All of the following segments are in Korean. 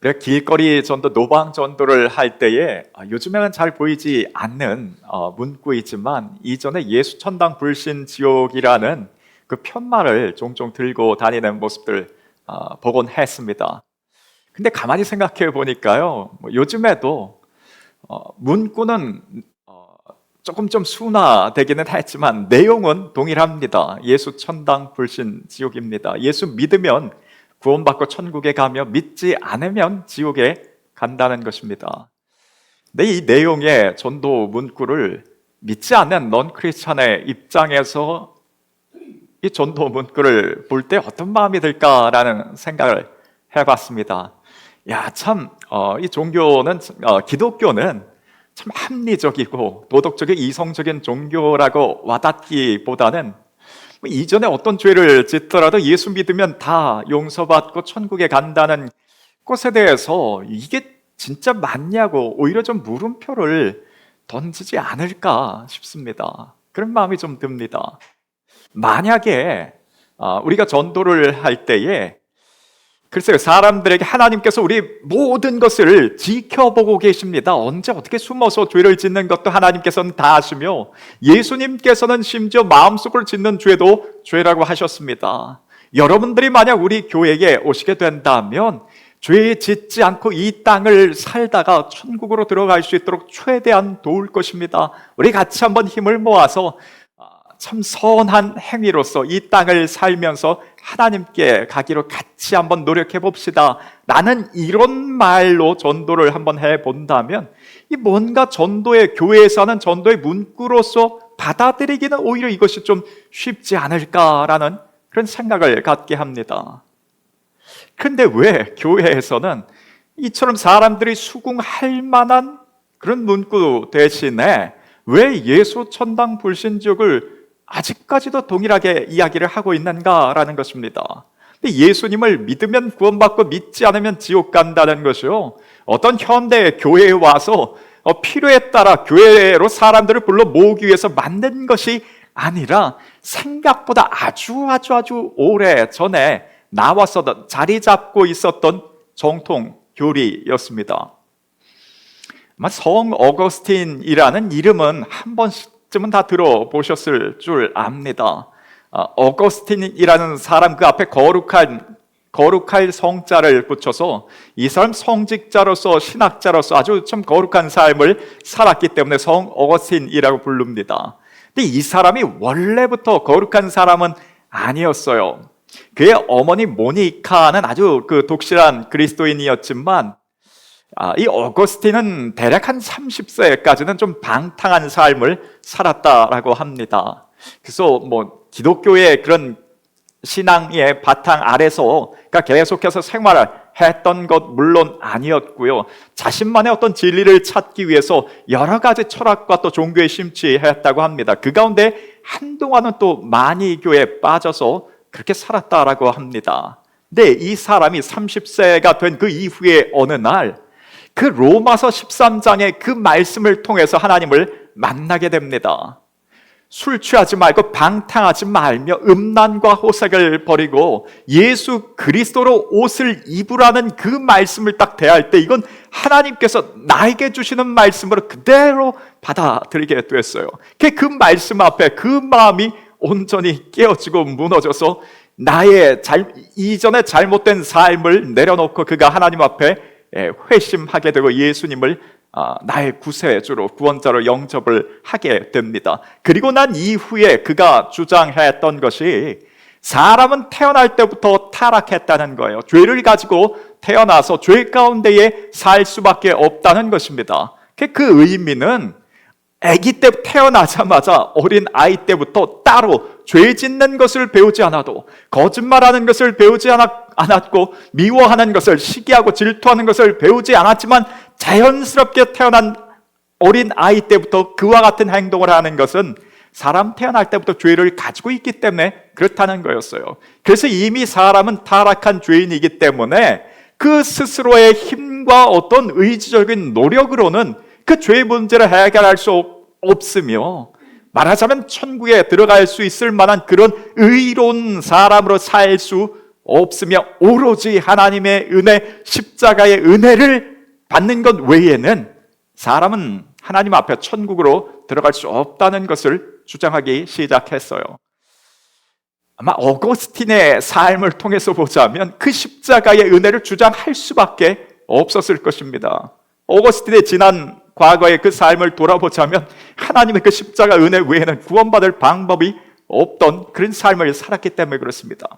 우리가 길거리 전도, 노방 전도를 할 때에 요즘에는 잘 보이지 않는 문구이지만 이전에 예수 천당 불신 지옥이라는 그 편말을 종종 들고 다니는 모습들 보곤 했습니다. 근데 가만히 생각해 보니까요, 요즘에도 문구는 조금 좀 순화되기는 했지만 내용은 동일합니다. 예수 천당 불신 지옥입니다. 예수 믿으면 구원받고 천국에 가며 믿지 않으면 지옥에 간다는 것입니다. 근데 이 내용의 전도 문구를 믿지 않는 넌 크리스찬의 입장에서 이 전도 문구를 볼 때 어떤 마음이 들까라는 생각을 해봤습니다. 이 종교는, 기독교는 참 합리적이고 도덕적이고 이성적인 종교라고 와닿기보다는 이전에 어떤 죄를 짓더라도 예수 믿으면 다 용서받고 천국에 간다는 것에 대해서 이게 진짜 맞냐고 오히려 좀 물음표를 던지지 않을까 싶습니다. 그런 마음이 좀 듭니다. 만약에 우리가 전도를 할 때에 글쎄요, 사람들에게 하나님께서 우리 모든 것을 지켜보고 계십니다. 언제 어떻게 숨어서 죄를 짓는 것도 하나님께서는 다 아시며 예수님께서는 심지어 마음속으로 짓는 죄도 죄라고 하셨습니다. 여러분들이 만약 우리 교회에 오시게 된다면 죄 짓지 않고 이 땅을 살다가 천국으로 들어갈 수 있도록 최대한 도울 것입니다. 우리 같이 한번 힘을 모아서 참 선한 행위로서 이 땅을 살면서 하나님께 가기로 같이 한번 노력해 봅시다 라는 이런 말로 전도를 한번 해본다면 이 뭔가 전도의, 교회에서 하는 전도의 문구로서 받아들이기는 오히려 이것이 좀 쉽지 않을까라는 그런 생각을 갖게 합니다. 그런데 왜 교회에서는 이처럼 사람들이 수긍할 만한 그런 문구 대신에 왜 예수 천당 불신지옥을 아직까지도 동일하게 이야기를 하고 있는가라는 것입니다. 근데 예수님을 믿으면 구원받고 믿지 않으면 지옥 간다는 것이요, 어떤 현대 교회에 와서 필요에 따라 교회로 사람들을 불러 모으기 위해서 만든 것이 아니라 생각보다 아주 오래 전에 나와서 자리 잡고 있었던 정통 교리였습니다. 성 어거스틴이라는 이름은 한 번쯤은 다 들어보셨을 줄 압니다. 어거스틴이라는 사람, 그 앞에 거룩할 성자를 붙여서 이 사람 성직자로서 신학자로서 아주 참 거룩한 삶을 살았기 때문에 성 어거스틴이라고 부릅니다. 근데 이 사람이 원래부터 거룩한 사람은 아니었어요. 그의 어머니 모니카는 아주 독실한 그리스도인이었지만 이 어거스틴은 대략 한 30세까지는 좀 방탕한 삶을 살았다라고 합니다. 그래서 기독교의 그런 신앙의 바탕 아래서 계속해서 생활을 했던 것 물론 아니었고요, 자신만의 어떤 진리를 찾기 위해서 여러 가지 철학과 또 종교에 심취했다고 합니다. 그 가운데 한동안은 또 마니교에 빠져서 그렇게 살았다라고 합니다. 근데 이 사람이 30세가 된 그 이후에 어느 날 그 로마서 13장의 그 말씀을 통해서 하나님을 만나게 됩니다. 술 취하지 말고 방탕하지 말며 음란과 호색을 버리고 예수 그리스도로 옷을 입으라는 그 말씀을 딱 대할 때 이건 하나님께서 나에게 주시는 말씀으로 그대로 받아들이게 됐어요. 그 말씀 앞에 그 마음이 온전히 깨어지고 무너져서 나의 이전에 잘못된 삶을 내려놓고 그가 하나님 앞에 회심하게 되고 예수님을 나의 구세주로, 구원자로 영접을 하게 됩니다. 그리고 난 이후에 그가 주장했던 것이 사람은 태어날 때부터 타락했다는 거예요. 죄를 가지고 태어나서 죄 가운데에 살 수밖에 없다는 것입니다. 그 의미는 아기 때 태어나자마자 어린 아이 때부터 따로 죄 짓는 것을 배우지 않아도, 거짓말하는 것을 배우지 않았고, 미워하는 것을, 시기하고 질투하는 것을 배우지 않았지만 자연스럽게 태어난 어린 아이 때부터 그와 같은 행동을 하는 것은 사람 태어날 때부터 죄를 가지고 있기 때문에 그렇다는 거였어요. 그래서 이미 사람은 타락한 죄인이기 때문에 그 스스로의 힘과 어떤 의지적인 노력으로는 그 죄의 문제를 해결할 수 없으며, 말하자면 천국에 들어갈 수 있을 만한 그런 의로운 사람으로 살 수 없으며 오로지 하나님의 은혜, 십자가의 은혜를 받는 것 외에는 사람은 하나님 앞에 천국으로 들어갈 수 없다는 것을 주장하기 시작했어요. 아마 어거스틴의 삶을 통해서 보자면 그 십자가의 은혜를 주장할 수밖에 없었을 것입니다. 어거스틴의 지난 과거의 그 삶을 돌아보자면 하나님의 그 십자가 은혜 외에는 구원받을 방법이 없던 그런 삶을 살았기 때문에 그렇습니다.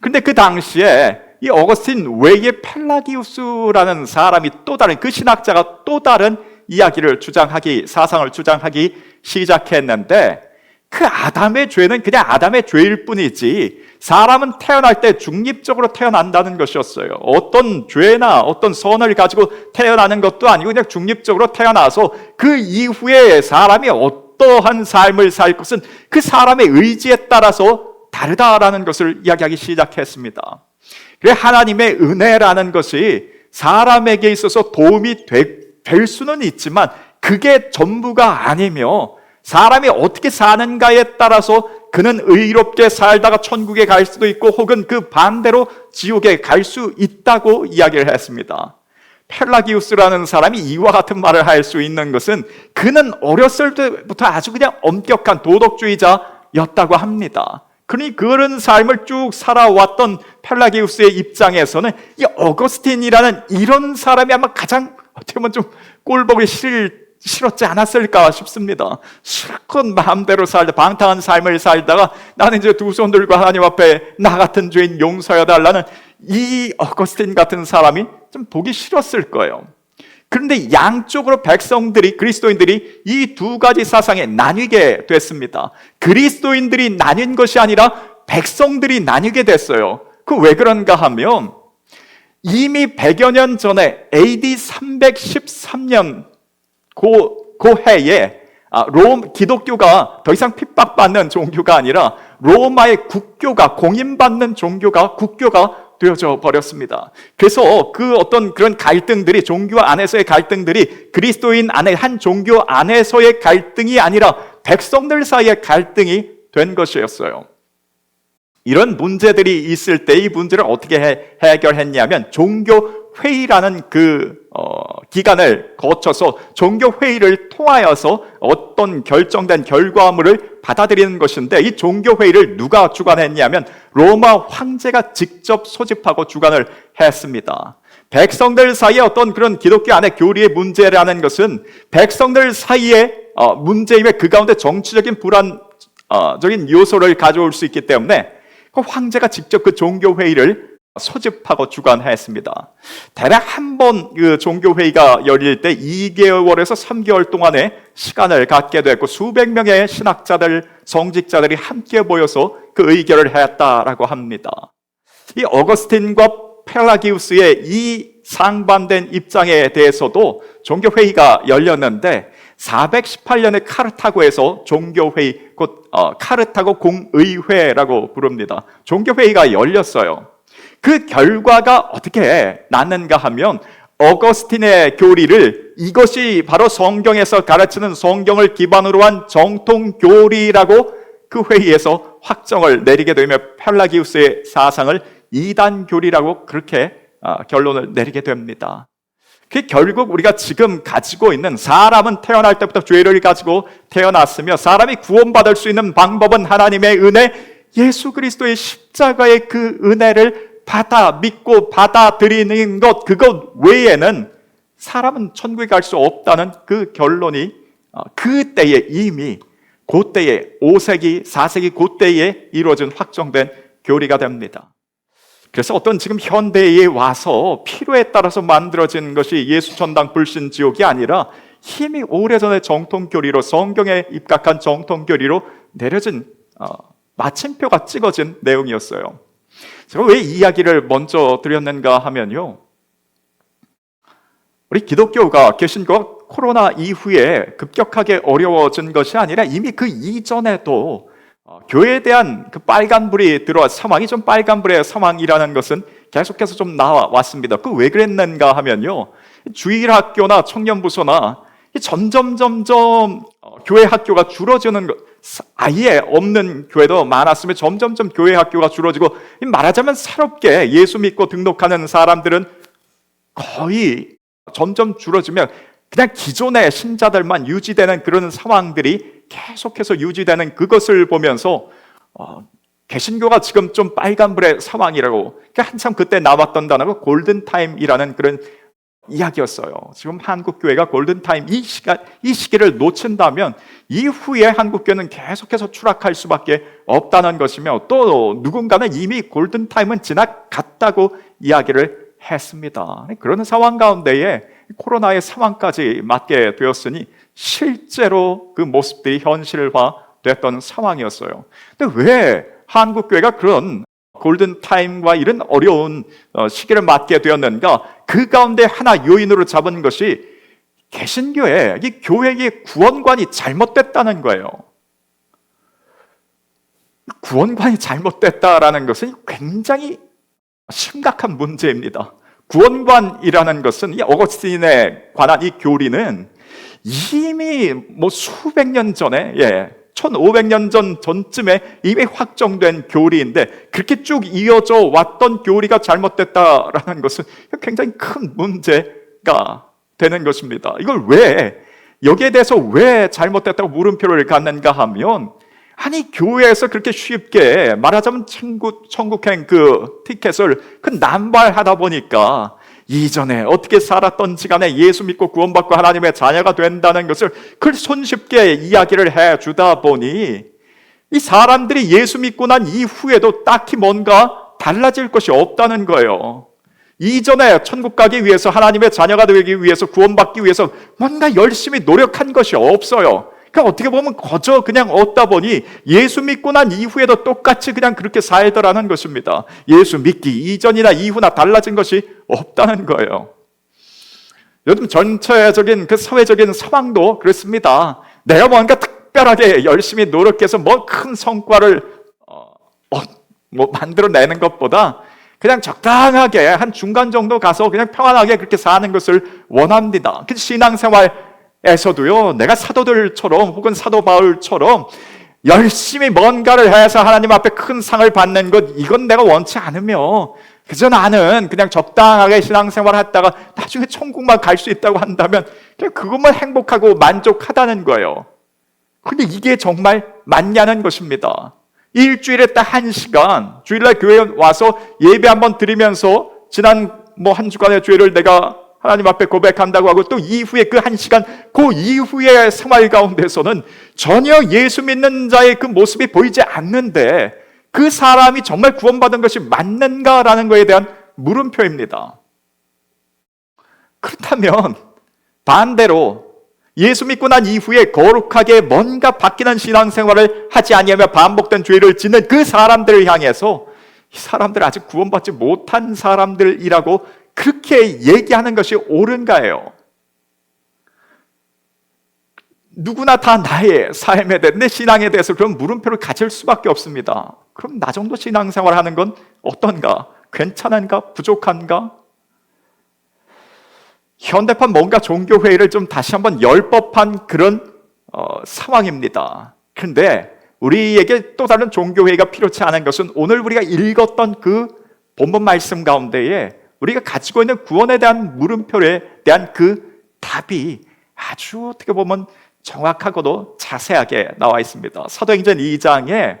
그런데 그 당시에 이 어거스틴 외에 펠라기우스라는 사람이 또 다른, 그 신학자가 또 다른 이야기를 주장하기, 사상을 주장하기 시작했는데, 그 아담의 죄는 그냥 아담의 죄일 뿐이지 사람은 태어날 때 중립적으로 태어난다는 것이었어요. 어떤 죄나 어떤 선을 가지고 태어나는 것도 아니고 그냥 중립적으로 태어나서 그 이후에 사람이 어떠한 삶을 살 것은 그 사람의 의지에 따라서 다르다라는 것을 이야기하기 시작했습니다. 그래, 하나님의 은혜라는 것이 사람에게 있어서 도움이 될 수는 있지만 그게 전부가 아니며, 사람이 어떻게 사는가에 따라서 그는 의롭게 살다가 천국에 갈 수도 있고 혹은 그 반대로 지옥에 갈 수 있다고 이야기를 했습니다. 펠라기우스라는 사람이 이와 같은 말을 할 수 있는 것은 그는 어렸을 때부터 아주 그냥 엄격한 도덕주의자였다고 합니다. 그러니 그런 삶을 쭉 살아왔던 펠라기우스의 입장에서는 이 어거스틴이라는 이런 사람이 아마 가장 어떻게 보면 좀 꼴보기 싫었지 않았을까 싶습니다. 실컷 마음대로 살다 방탕한 삶을 살다가 나는 이제 두 손 들고 하나님 앞에 나 같은 죄인 용서해 달라는 이 어거스틴 같은 사람이 좀 보기 싫었을 거예요. 그런데 양쪽으로 백성들이, 그리스도인들이 이 두 가지 사상에 나뉘게 됐습니다. 그리스도인들이 나뉜 것이 아니라 백성들이 나뉘게 됐어요. 그 왜 그런가 하면 이미 100여 년 전에 AD 313년 그 해에 기독교가 더 이상 핍박받는 종교가 아니라 로마의 국교가, 공인받는 종교가 국교가 되어져 버렸습니다. 그래서 그 어떤 그런 갈등들이, 종교 안에서의 갈등들이 그리스도인 안에, 한 종교 안에서의 갈등이 아니라 백성들 사이의 갈등이 된 것이었어요. 이런 문제들이 있을 때 이 문제를 어떻게 해결했냐면 종교회의라는 기간을 거쳐서 종교회의를 통하여서 어떤 결정된 결과물을 받아들이는 것인데, 이 종교회의를 누가 주관했냐면 로마 황제가 직접 소집하고 주관을 했습니다. 백성들 사이에 어떤 그런 기독교 안의 교리의 문제라는 것은 백성들 사이의 문제임에 그 가운데 정치적인 불안적인 요소를 가져올 수 있기 때문에 그 황제가 직접 그 종교회의를 소집하고 주관했습니다. 대략 한 번 그 종교회의가 열릴 때 2개월에서 3개월 동안의 시간을 갖게 됐고 수백 명의 신학자들, 성직자들이 함께 모여서 그 의결을 했다라고 합니다. 이 어거스틴과 펠라기우스의 이 상반된 입장에 대해서도 종교회의가 열렸는데 418년에 카르타고에서 종교회의, 곧 카르타고 공의회라고 부릅니다. 종교회의가 열렸어요. 그 결과가 어떻게 났는가 하면 어거스틴의 교리를, 이것이 바로 성경에서 가르치는 성경을 기반으로 한 정통교리라고 그 회의에서 확정을 내리게 되며 펠라기우스의 사상을 이단교리라고 그렇게 결론을 내리게 됩니다. 그 결국 우리가 지금 가지고 있는, 사람은 태어날 때부터 죄를 가지고 태어났으며 사람이 구원받을 수 있는 방법은 하나님의 은혜, 예수 그리스도의 십자가의 그 은혜를 믿고 받아들이는 것, 그것 외에는 사람은 천국에 갈 수 없다는 그 결론이 그때에 이미, 그때에 5세기, 4세기 그때에 이루어진 확정된 교리가 됩니다. 그래서 어떤 지금 현대에 와서 필요에 따라서 만들어진 것이 예수 천당 불신 지옥이 아니라 이미 오래전에 정통교리로, 성경에 입각한 정통교리로 내려진 마침표가 찍어진 내용이었어요. 제가 왜 이 이야기를 먼저 드렸는가 하면요, 우리 기독교가, 개신교가 코로나 이후에 급격하게 어려워진 것이 아니라 이미 그 이전에도 교회에 대한 그 빨간불이 들어와, 상황이 좀 빨간불의 상황이라는 것은 계속해서 좀 나왔습니다. 그 왜 그랬는가 하면요, 주일학교나 청년부서나 점점 교회 학교가 줄어지는 것, 아예 없는 교회도 많았으면 점점점 교회 학교가 줄어지고, 말하자면 새롭게 예수 믿고 등록하는 사람들은 거의 점점 줄어지면 그냥 기존의 신자들만 유지되는 그런 상황들이 계속해서 유지되는 그것을 보면서 개신교가 지금 좀 빨간불의 상황이라고, 한참 그때 나왔던 단어가 골든타임이라는 그런 이야기였어요. 지금 한국교회가 골든타임 이 시기를 놓친다면 이후에 한국교회는 계속해서 추락할 수밖에 없다는 것이며, 또 누군가는 이미 골든타임은 지나갔다고 이야기를 했습니다. 그런 상황 가운데에 코로나의 상황까지 맞게 되었으니 실제로 그 모습들이 현실화됐던 상황이었어요. 근데 왜 한국교회가 그런 골든타임과 이런 어려운 시기를 맞게 되었는가? 그 가운데 하나 요인으로 잡은 것이 개신교회, 이 교회의 구원관이 잘못됐다는 거예요. 구원관이 잘못됐다라는 것은 굉장히 심각한 문제입니다. 구원관이라는 것은, 이 어거스틴에 관한 이 교리는 이미 수백 년 전에, 1500년 전쯤에 이미 확정된 교리인데, 그렇게 쭉 이어져 왔던 교리가 잘못됐다라는 것은 굉장히 큰 문제가 되는 것입니다. 이걸 여기에 대해서 왜 잘못됐다고 물음표를 갖는가 하면, 아니 교회에서 그렇게 쉽게 말하자면 천국행 그 티켓을 남발하다 보니까 이전에 어떻게 살았던지 간에 예수 믿고 구원받고 하나님의 자녀가 된다는 것을 손쉽게 이야기를 해주다 보니 이 사람들이 예수 믿고 난 이후에도 딱히 뭔가 달라질 것이 없다는 거예요. 이전에 천국 가기 위해서, 하나님의 자녀가 되기 위해서, 구원받기 위해서 뭔가 열심히 노력한 것이 없어요. 그러니까 어떻게 보면 거저 그냥 얻다 보니 예수 믿고 난 이후에도 똑같이 그냥 그렇게 살더라는 것입니다. 예수 믿기 이전이나 이후나 달라진 것이 없다는 거예요. 요즘 전체적인 그 사회적인 상황도 그렇습니다. 내가 뭔가 특별하게 열심히 노력해서 큰 성과를 만들어내는 것보다 그냥 적당하게 한 중간 정도 가서 그냥 평안하게 그렇게 사는 것을 원합니다. 신앙생활에서도요, 내가 사도들처럼 혹은 사도 바울처럼 열심히 뭔가를 해서 하나님 앞에 큰 상을 받는 것, 이건 내가 원치 않으며, 그저 나는 그냥 적당하게 신앙생활 했다가 나중에 천국만 갈 수 있다고 한다면 그냥 그것만 행복하고 만족하다는 거예요. 근데 이게 정말 맞냐는 것입니다. 일주일에 딱 1시간, 주일날 교회에 와서 예배 한번 드리면서 지난 한 주간의 죄를 내가 하나님 앞에 고백한다고 하고, 또 이후에 그 1시간, 그 이후의 생활 가운데서는 전혀 예수 믿는 자의 그 모습이 보이지 않는데 그 사람이 정말 구원받은 것이 맞는가라는 것에 대한 물음표입니다. 그렇다면 반대로 예수 믿고 난 이후에 거룩하게 뭔가 바뀌는 신앙생활을 하지 아니하며 반복된 죄를 짓는 그 사람들을 향해서 이 사람들 아직 구원받지 못한 사람들이라고 그렇게 얘기하는 것이 옳은가요? 누구나 다 나의 삶에 대해, 내 신앙에 대해서 그런 물음표를 가질 수밖에 없습니다. 그럼 나 정도 신앙생활 하는 건 어떤가? 괜찮은가? 부족한가? 현대판 뭔가 종교회의를 좀 다시 한번 열 법한 그런 상황입니다. 그런데 우리에게 또 다른 종교회의가 필요치 않은 것은 오늘 우리가 읽었던 그 본문 말씀 가운데에 우리가 가지고 있는 구원에 대한 물음표에 대한 그 답이 아주 어떻게 보면 정확하고도 자세하게 나와 있습니다. 사도행전 2장에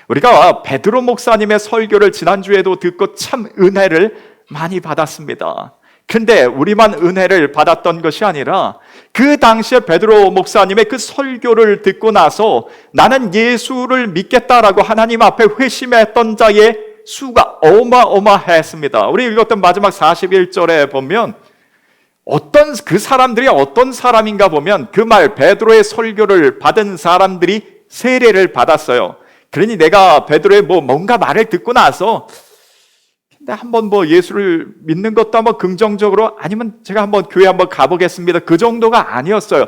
우리가 베드로 목사님의 설교를 지난주에도 듣고 참 은혜를 많이 받았습니다. 근데 우리만 은혜를 받았던 것이 아니라 그 당시에 베드로 목사님의 그 설교를 듣고 나서 나는 예수를 믿겠다라고 하나님 앞에 회심했던 자의 수가 어마어마했습니다. 우리 읽었던 마지막 41절에 보면 그 사람들이 어떤 사람인가 보면 그 말, 베드로의 설교를 받은 사람들이 세례를 받았어요. 그러니 내가 베드로의 뭔가 말을 듣고 나서 한번 예수를 믿는 것도 한번 긍정적으로, 아니면 제가 한번 교회 한번 가보겠습니다, 그 정도가 아니었어요.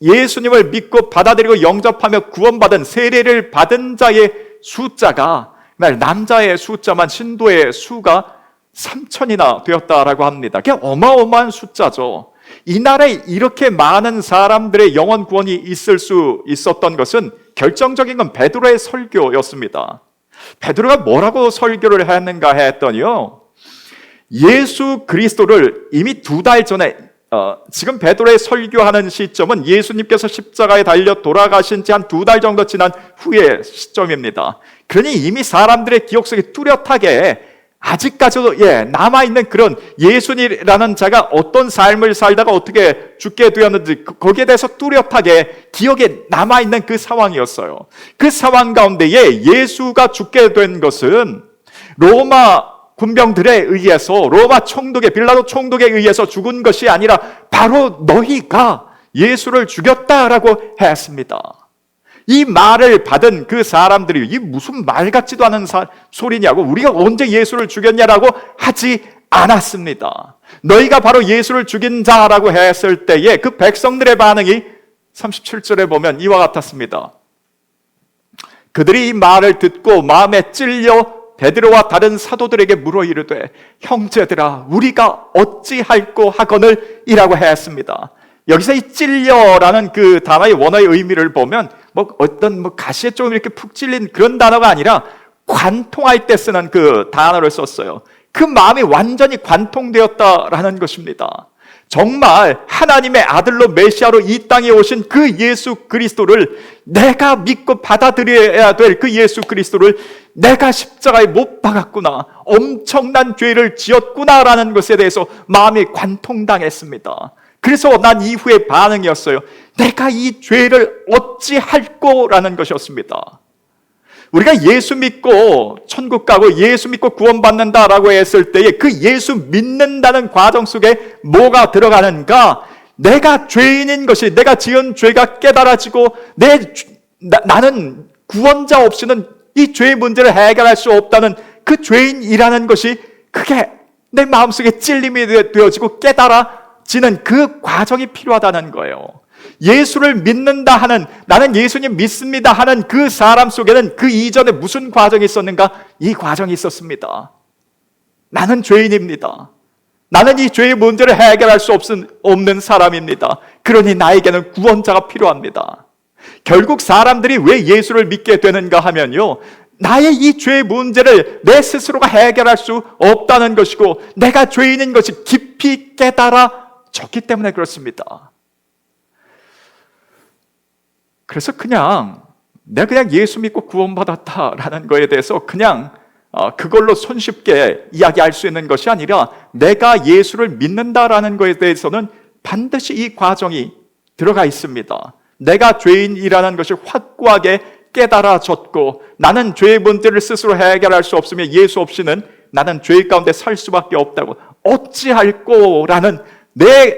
예수님을 믿고 받아들이고 영접하며 구원받은, 세례를 받은 자의 숫자가, 남자의 숫자만 신도의 수가 3,000이나 되었다라고 합니다. 그게 어마어마한 숫자죠. 이날에 이렇게 많은 사람들의 영혼 구원이 있을 수 있었던 것은 결정적인 건 베드로의 설교였습니다. 베드로가 뭐라고 설교를 했는가 했더니요, 예수 그리스도를 이미 2달 전에, 지금 베드로의 설교하는 시점은 예수님께서 십자가에 달려 돌아가신 지 한 2달 정도 지난 후의 시점입니다. 그러니 이미 사람들의 기억 속에 뚜렷하게 아직까지도 남아있는 그런 예수님이라는 자가 어떤 삶을 살다가 어떻게 죽게 되었는지 거기에 대해서 뚜렷하게 기억에 남아있는 그 상황이었어요. 그 상황 가운데에 예수가 죽게 된 것은 로마 군병들에 의해서, 로마 총독의, 빌라도 총독에 의해서 죽은 것이 아니라 바로 너희가 예수를 죽였다라고 했습니다. 이 말을 받은 그 사람들이 이 무슨 말 같지도 않은 소리냐고, 우리가 언제 예수를 죽였냐라고 하지 않았습니다. 너희가 바로 예수를 죽인 자라고 했을 때에 그 백성들의 반응이 37절에 보면 이와 같았습니다. 그들이 이 말을 듣고 마음에 찔려 베드로와 다른 사도들에게 물어 이르되 형제들아 우리가 어찌할꼬 하거늘 이라고 했습니다. 여기서 이 찔려라는 그 단어의 원어의 의미를 보면 어떤 가시에 좀 이렇게 푹 찔린 그런 단어가 아니라 관통할 때 쓰는 그 단어를 썼어요. 그 마음이 완전히 관통되었다라는 것입니다. 정말 하나님의 아들로 메시아로 이 땅에 오신 그 예수 그리스도를, 내가 믿고 받아들여야 될 그 예수 그리스도를 내가 십자가에 못 박았구나, 엄청난 죄를 지었구나라는 것에 대해서 마음이 관통당했습니다. 그래서 난 이후의 반응이었어요. 내가 이 죄를 어찌할꼬라는 것이었습니다. 우리가 예수 믿고 천국 가고 예수 믿고 구원받는다라고 했을 때에 그 예수 믿는다는 과정 속에 뭐가 들어가는가? 내가 죄인인 것이, 내가 지은 죄가 깨달아지고 나는 구원자 없이는 이 죄의 문제를 해결할 수 없다는 그 죄인이라는 것이 그게 내 마음속에 찔림이 되어지고 깨달아지는 그 과정이 필요하다는 거예요. 예수를 믿는다 하는, 나는 예수님 믿습니다 하는 그 사람 속에는 그 이전에 무슨 과정이 있었는가? 이 과정이 있었습니다. 나는 죄인입니다. 나는 이 죄의 문제를 해결할 수 없는 사람입니다. 그러니 나에게는 구원자가 필요합니다. 결국 사람들이 왜 예수를 믿게 되는가 하면요, 나의 이 죄의 문제를 내 스스로가 해결할 수 없다는 것이고 내가 죄인인 것이 깊이 깨달아졌기 때문에 그렇습니다. 그래서 내가 그냥 예수 믿고 구원받았다라는 거에 대해서 그냥 그걸로 손쉽게 이야기할 수 있는 것이 아니라, 내가 예수를 믿는다라는 거에 대해서는 반드시 이 과정이 들어가 있습니다. 내가 죄인이라는 것이 확고하게 깨달아졌고, 나는 죄의 문제를 스스로 해결할 수 없으며 예수 없이는 나는 죄 가운데 살 수밖에 없다고, 어찌할꼬라는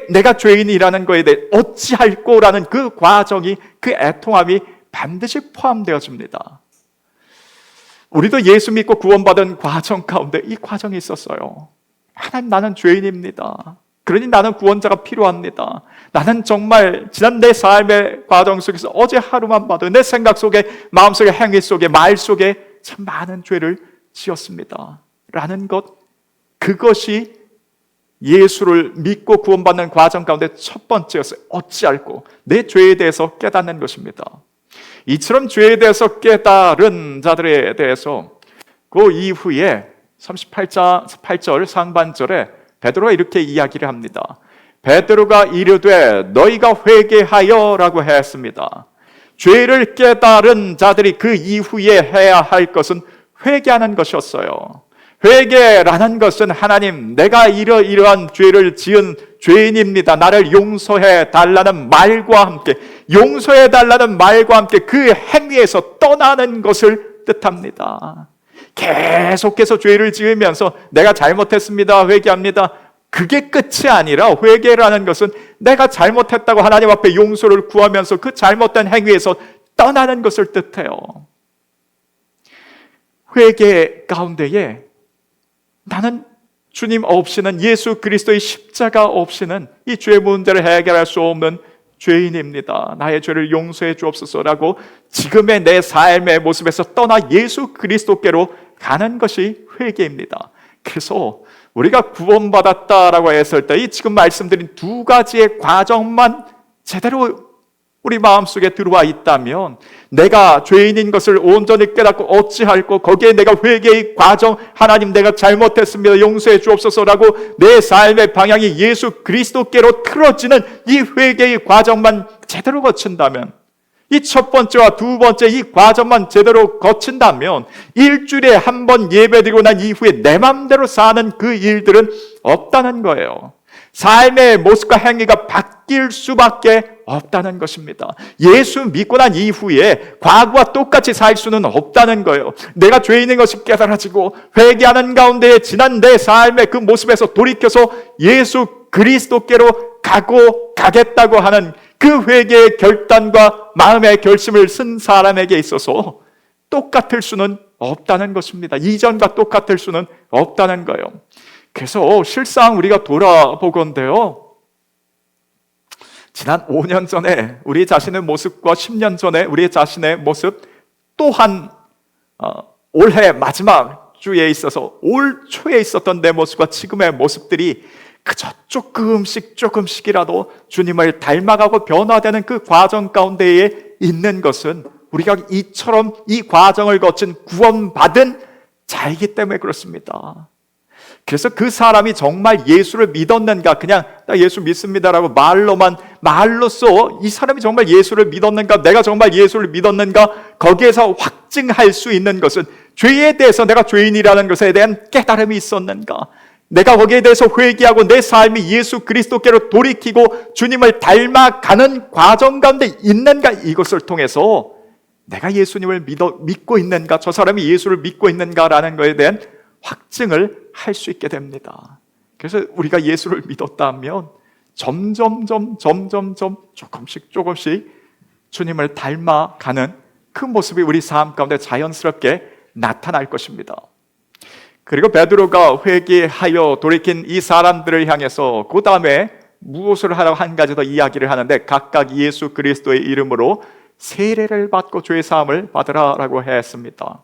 내가 죄인이라는 거에 대해 어찌할꼬라는 그 과정이, 그 애통함이 반드시 포함되어집니다. 우리도 예수 믿고 구원받은 과정 가운데 이 과정이 있었어요. 하나님, 나는 죄인입니다. 그러니 나는 구원자가 필요합니다. 나는 정말 지난 내 삶의 과정 속에서 어제 하루만 봐도 내 생각 속에, 마음 속에, 행위 속에, 말 속에 참 많은 죄를 지었습니다 라는 것, 그것이 예수를 믿고 구원받는 과정 가운데 첫 번째였어요. 어찌할꼬, 내 죄에 대해서 깨닫는 것입니다. 이처럼 죄에 대해서 깨달은 자들에 대해서 그 이후에 38절 상반절에 베드로가 이렇게 이야기를 합니다. 베드로가 이르되 너희가 회개하여 라고 했습니다. 죄를 깨달은 자들이 그 이후에 해야 할 것은 회개하는 것이었어요. 회개라는 것은 하나님, 내가 이러한 죄를 지은 죄인입니다, 나를 용서해 달라는 말과 함께, 용서해 달라는 말과 함께 그 행위에서 떠나는 것을 뜻합니다. 계속해서 죄를 지으면서 내가 잘못했습니다, 회개합니다, 그게 끝이 아니라, 회개라는 것은 내가 잘못했다고 하나님 앞에 용서를 구하면서 그 잘못된 행위에서 떠나는 것을 뜻해요. 회개 가운데에 나는 주님 없이는, 예수 그리스도의 십자가 없이는 이 죄 문제를 해결할 수 없는 죄인입니다. 나의 죄를 용서해 주옵소서라고 지금의 내 삶의 모습에서 떠나 예수 그리스도께로 가는 것이 회개입니다. 그래서 우리가 구원받았다라고 했을 때 이 지금 말씀드린 두 가지의 과정만 제대로 우리 마음속에 들어와 있다면, 내가 죄인인 것을 온전히 깨닫고 어찌할꼬, 거기에 내가 회개의 과정, 하나님 내가 잘못했습니다, 용서해 주옵소서라고 내 삶의 방향이 예수 그리스도께로 틀어지는 이 회개의 과정만 제대로 거친다면, 이 첫 번째와 두 번째 이 과정만 제대로 거친다면, 일주일에 한 번 예배드리고 난 이후에 내 맘대로 사는 그 일들은 없다는 거예요. 삶의 모습과 행위가 바뀔 수밖에 없다는 것입니다. 예수 믿고 난 이후에 과거와 똑같이 살 수는 없다는 거예요. 내가 죄인인 것이 깨달아지고 회개하는 가운데 지난 내 삶의 그 모습에서 돌이켜서 예수 그리스도께로 가겠다고 하는 그 회개의 결단과 마음의 결심을 쓴 사람에게 있어서 똑같을 수는 없다는 것입니다. 이전과 똑같을 수는 없다는 거예요. 그래서 실상 우리가 돌아보건대요, 지난 5년 전에 우리 자신의 모습과 10년 전에 우리 자신의 모습, 또한 올해 마지막 주에 있어서 올 초에 있었던 내 모습과 지금의 모습들이 그저 조금씩이라도 주님을 닮아가고 변화되는 그 과정 가운데에 있는 것은 우리가 이처럼 이 과정을 거친 구원받은 자이기 때문에 그렇습니다. 그래서 그 사람이 정말 예수를 믿었는가, 그냥 나 예수 믿습니다라고 말로써 이 사람이 정말 예수를 믿었는가, 내가 정말 예수를 믿었는가, 거기에서 확증할 수 있는 것은 죄에 대해서 내가 죄인이라는 것에 대한 깨달음이 있었는가, 내가 거기에 대해서 회개하고 내 삶이 예수 그리스도께로 돌이키고 주님을 닮아가는 과정 가운데 있는가, 이것을 통해서 내가 예수님을 믿고 있는가, 저 사람이 예수를 믿고 있는가라는 것에 대한 확증을 할 수 있게 됩니다. 그래서 우리가 예수를 믿었다면 점점 조금씩 주님을 닮아가는 그 모습이 우리 삶 가운데 자연스럽게 나타날 것입니다. 그리고 베드로가 회개하여 돌이킨 이 사람들을 향해서 그 다음에 무엇을 하라고 한 가지 더 이야기를 하는데, 각각 예수 그리스도의 이름으로 세례를 받고 죄 사함을 받으라라고 했습니다.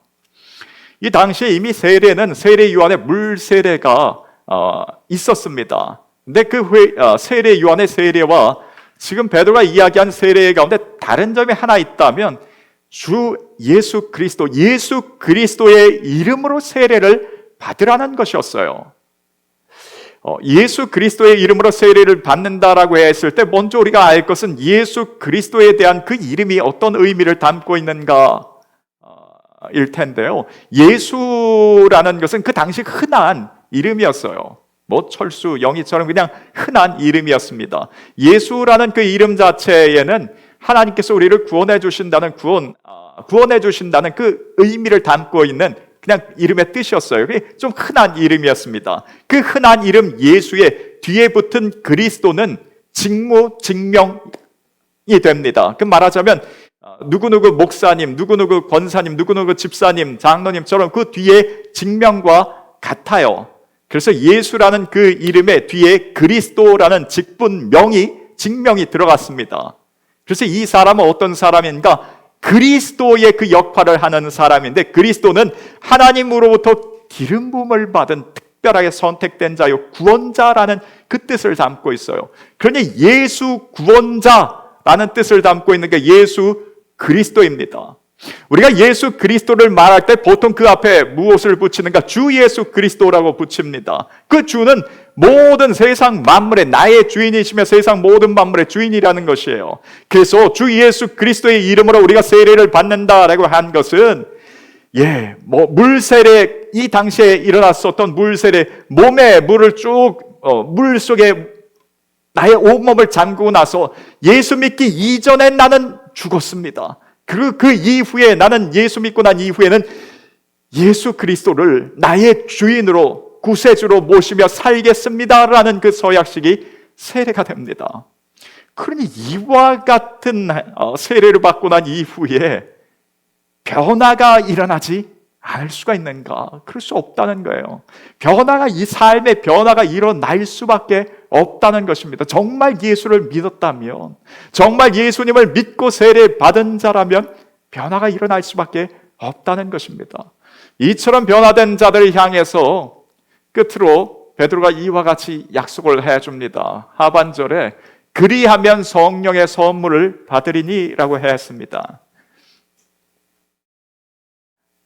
이 당시에 이미 세례는 세례 요한의 물 세례가 있었습니다. 근데 그 세례 요한의 세례와 지금 베드로가 이야기한 세례 가운데 다른 점이 하나 있다면, 주 예수 그리스도의 이름으로 세례를 받으라는 것이었어요. 예수 그리스도의 이름으로 세례를 받는다라고 했을 때 먼저 우리가 알 것은 예수 그리스도에 대한 그 이름이 어떤 의미를 담고 있는가 일 텐데요. 예수라는 것은 그 당시 흔한 이름이었어요. 뭐 철수, 영희처럼 그냥 흔한 이름이었습니다. 예수라는 그 이름 자체에는 하나님께서 우리를 구원해 주신다는 그 의미를 담고 있는 그냥 이름의 뜻이었어요. 좀 흔한 이름이었습니다. 그 흔한 이름 예수의 뒤에 붙은 그리스도는 직명이 됩니다. 그 말하자면 누구누구 목사님, 누구누구 권사님, 누구누구 집사님, 장로님처럼 그 뒤에 직명과 같아요. 그래서 예수라는 그 이름의 뒤에 그리스도라는 직명이 들어갔습니다. 그래서 이 사람은 어떤 사람인가? 그리스도의 그 역할을 하는 사람인데, 그리스도는 하나님으로부터 기름 부음을 받은 특별하게 선택된 자요, 구원자라는 그 뜻을 담고 있어요. 그러니 예수 구원자라는 뜻을 담고 있는 게 예수 그리스도입니다. 우리가 예수 그리스도를 말할 때 보통 그 앞에 무엇을 붙이는가? 주 예수 그리스도라고 붙입니다. 그 주는 모든 세상 만물의 나의 주인이시며 세상 모든 만물의 주인이라는 것이에요. 그래서 주 예수 그리스도의 이름으로 우리가 세례를 받는다라고 한 것은 물세례, 이 당시에 일어났었던 물세례, 몸에 물을 물 속에 나의 온몸을 잠그고 나서 예수 믿기 이전에 나는 죽었습니다. 그 이후에 나는 예수 믿고 난 이후에는 예수 그리스도를 나의 주인으로 구세주로 모시며 살겠습니다라는 그 서약식이 세례가 됩니다. 그러니 이와 같은 세례를 받고 난 이후에 변화가 일어나지 않을 수가 있는가? 그럴 수 없다는 거예요. 이 삶의 변화가 일어날 수밖에 없다는 것입니다. 정말 예수를 믿었다면, 정말 예수님을 믿고 세례 받은 자라면 변화가 일어날 수밖에 없다는 것입니다. 이처럼 변화된 자들을 향해서 끝으로 베드로가 이와 같이 약속을 해줍니다. 하반절에 그리하면 성령의 선물을 받으리니라고 했습니다.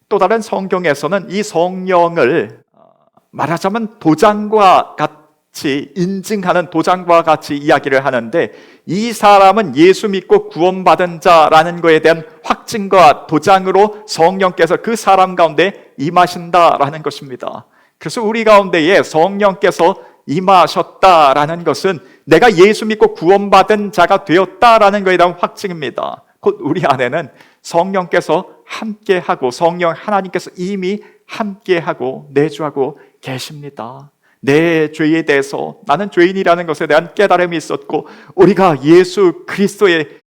또 다른 성경에서는 이 성령을 말하자면 도장과 같이 인증하는 도장과 같이 이야기를 하는데, 이 사람은 예수 믿고 구원받은 자라는 것에 대한 확증과 도장으로 성령께서 그 사람 가운데 임하신다라는 것입니다. 그래서 우리 가운데에 성령께서 임하셨다라는 것은 내가 예수 믿고 구원받은 자가 되었다라는 것에 대한 확증입니다. 곧 우리 안에는 성령께서 함께하고 성령 하나님께서 이미 함께하고 내주하고 계십니다. 내 죄에 대해서, 나는 죄인이라는 것에 대한 깨달음이 있었고, 우리가 예수 그리스도의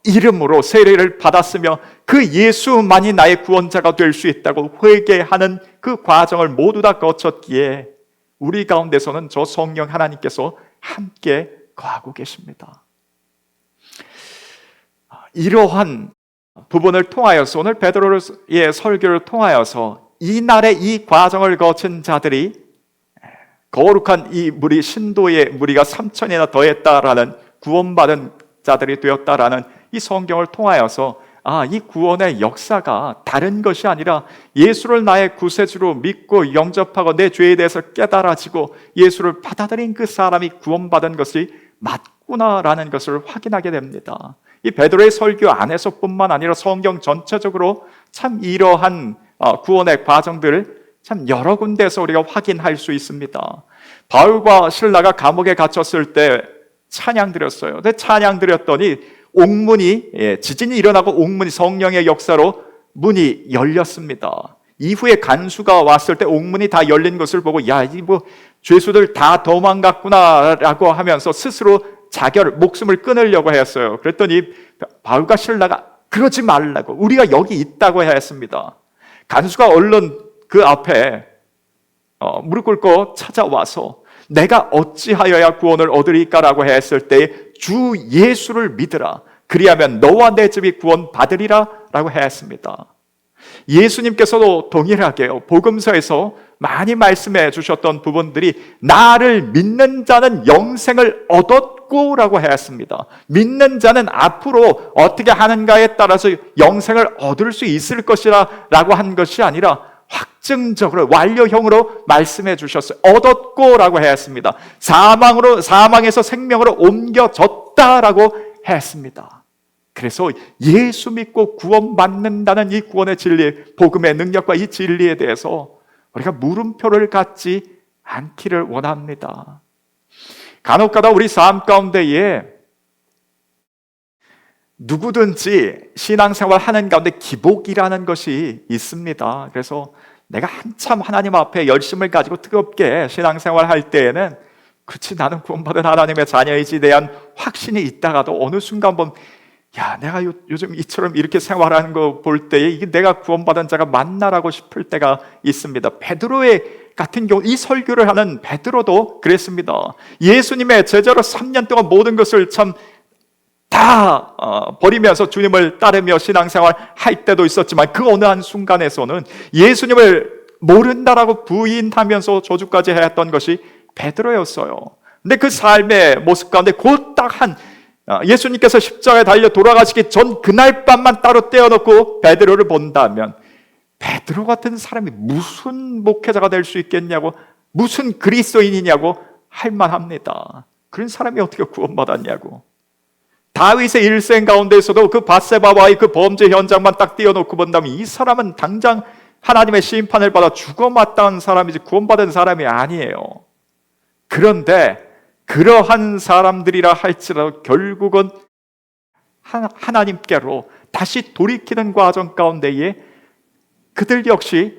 이름으로 세례를 받았으며 그 예수만이 나의 구원자가 될 수 있다고 회개하는 그 과정을 모두 다 거쳤기에 우리 가운데서는 저 성령 하나님께서 함께 거하고 계십니다. 이러한 부분을 통하여서, 오늘 베드로의 설교를 통하여서 이날의 이 과정을 거친 자들이 거룩한 이 무리, 신도의 무리가 3천이나 더했다라는, 구원받은 자들이 되었다라는 이 성경을 통하여서 이 구원의 역사가 다른 것이 아니라 예수를 나의 구세주로 믿고 영접하고 내 죄에 대해서 깨달아지고 예수를 받아들인 그 사람이 구원받은 것이 맞구나라는 것을 확인하게 됩니다. 이 베드로의 설교 안에서뿐만 아니라 성경 전체적으로 참 이러한 구원의 과정들을 참 여러 군데에서 우리가 확인할 수 있습니다. 바울과 실라가 감옥에 갇혔을 때 찬양 드렸어요. 근데 찬양 드렸더니 옥문이, 지진이 일어나고 옥문이, 성령의 역사로 문이 열렸습니다. 이후에 간수가 왔을 때 옥문이 다 열린 것을 보고 야, 이 뭐 죄수들 다 도망갔구나라고 하면서 스스로 목숨을 끊으려고 했어요. 그랬더니 바울과 실라가 그러지 말라고, 우리가 여기 있다고 했습니다. 간수가 얼른 그 앞에 무릎 꿇고 찾아와서 내가 어찌하여야 구원을 얻으리까라고 했을 때 주 예수를 믿으라, 그리하면 너와 내 집이 구원받으리라 라고 했습니다. 예수님께서도 동일하게요, 복음서에서 많이 말씀해 주셨던 부분들이 나를 믿는 자는 영생을 얻었고 라고 했습니다. 믿는 자는 앞으로 어떻게 하는가에 따라서 영생을 얻을 수 있을 것이라 라고 한 것이 아니라 확증적으로 완료형으로 말씀해 주셨어요. 얻었고 라고 했습니다. 사망에서 생명으로 옮겨졌다라고 했습니다. 그래서 예수 믿고 구원받는다는 이 구원의 진리, 복음의 능력과 이 진리에 대해서 우리가 물음표를 갖지 않기를 원합니다. 간혹가다 우리 삶 가운데에 누구든지 신앙생활 하는 가운데 기복이라는 것이 있습니다. 그래서 내가 한참 하나님 앞에 열심을 가지고 뜨겁게 신앙생활 할 때에는 그렇지, 나는 구원받은 하나님의 자녀이지에 대한 확신이 있다가도 어느 순간 내가 요즘 이처럼 이렇게 생활하는 거 볼 때에 이게 내가 구원받은 자가 맞나라고 싶을 때가 있습니다. 베드로의 같은 경우, 이 설교를 하는 베드로도 그랬습니다. 예수님의 제자로 3년 동안 모든 것을 다 버리면서 주님을 따르며 신앙생활 할 때도 있었지만 그 어느 한 순간에서는 예수님을 모른다라고 부인하면서 저주까지 했던 것이 베드로였어요. 근데 그 삶의 모습 가운데 곧 딱 예수님께서 십자가에 달려 돌아가시기 전 그날 밤만 따로 떼어놓고 베드로를 본다면 베드로 같은 사람이 무슨 목회자가 될 수 있겠냐고, 무슨 그리스도인이냐고 할 만합니다. 그런 사람이 어떻게 구원받았냐고. 다윗의 일생 가운데서도 그 밧세바와의 그 범죄 현장만 딱 띄워놓고 본다면 이 사람은 당장 하나님의 심판을 받아 죽어마땅한 사람이지 구원받은 사람이 아니에요. 그런데 그러한 사람들이라 할지라도 결국은 하나님께로 다시 돌이키는 과정 가운데에 그들 역시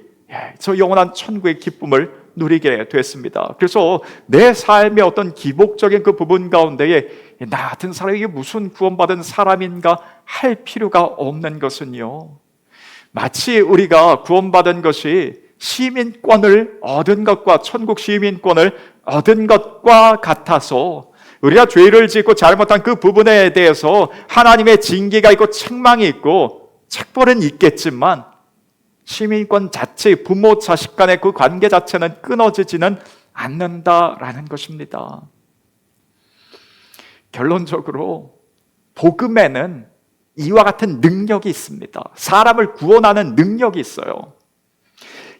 저 영원한 천국의 기쁨을 누리게 됐습니다. 그래서 내 삶의 어떤 기복적인 그 부분 가운데에 나 같은 사람이 이게 무슨 구원받은 사람인가 할 필요가 없는 것은요, 마치 우리가 구원받은 것이 시민권을 얻은 것과 천국 시민권을 얻은 것과 같아서 우리가 죄를 짓고 잘못한 그 부분에 대해서 하나님의 징계가 있고 책망이 있고 책벌은 있겠지만 시민권 자체, 부모 자식 간의 그 관계 자체는 끊어지지는 않는다라는 것입니다. 결론적으로 복음에는 이와 같은 능력이 있습니다. 사람을 구원하는 능력이 있어요.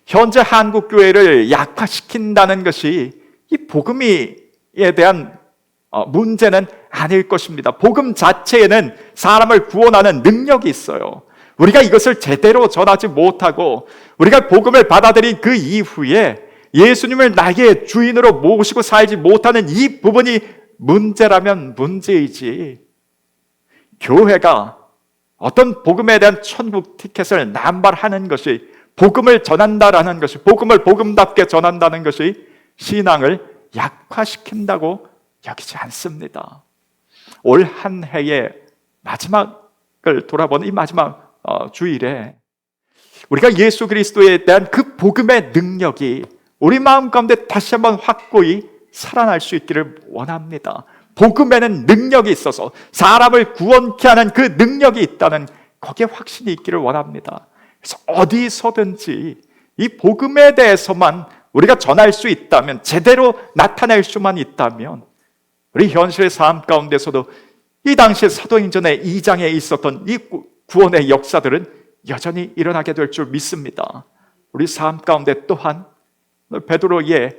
현재 한국 교회를 약화시킨다는 것이 이 복음에 대한 문제는 아닐 것입니다. 복음 자체에는 사람을 구원하는 능력이 있어요. 우리가 이것을 제대로 전하지 못하고 우리가 복음을 받아들인 그 이후에 예수님을 나의 주인으로 모시고 살지 못하는 이 부분이 문제라면 문제이지, 교회가 어떤 복음에 대한 천국 티켓을 남발하는 것이, 복음을 전한다라는 것이, 복음을 복음답게 전한다는 것이 신앙을 약화시킨다고 여기지 않습니다. 올 한 해의 마지막을 돌아보는 이 마지막 주일에 우리가 예수 그리스도에 대한 그 복음의 능력이 우리 마음 가운데 다시 한번 확고히 살아날 수 있기를 원합니다. 복음에는 능력이 있어서 사람을 구원케 하는 그 능력이 있다는, 거기에 확신이 있기를 원합니다. 그래서 어디서든지 이 복음에 대해서만 우리가 전할 수 있다면, 제대로 나타낼 수만 있다면, 우리 현실의 삶 가운데서도 이 당시 사도행전의 2장에 있었던 이 구원의 역사들은 여전히 일어나게 될 줄 믿습니다. 우리 삶 가운데 또한 베드로의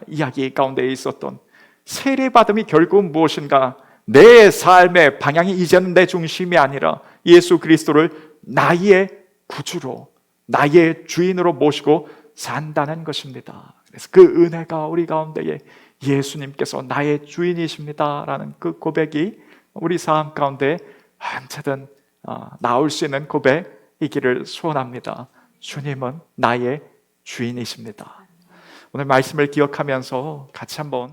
이야기 가운데 있었던 세례받음이 결국은 무엇인가? 내 삶의 방향이 이제는 내 중심이 아니라 예수 그리스도를 나의 구주로, 나의 주인으로 모시고 산다는 것입니다. 그래서 그 은혜가 우리 가운데에 예수님께서 나의 주인이십니다라는 그 고백이 우리 삶 가운데 언제든 나올 수 있는 고백이기를 소원합니다. 주님은 나의 주인이십니다. 오늘 말씀을 기억하면서 같이 한번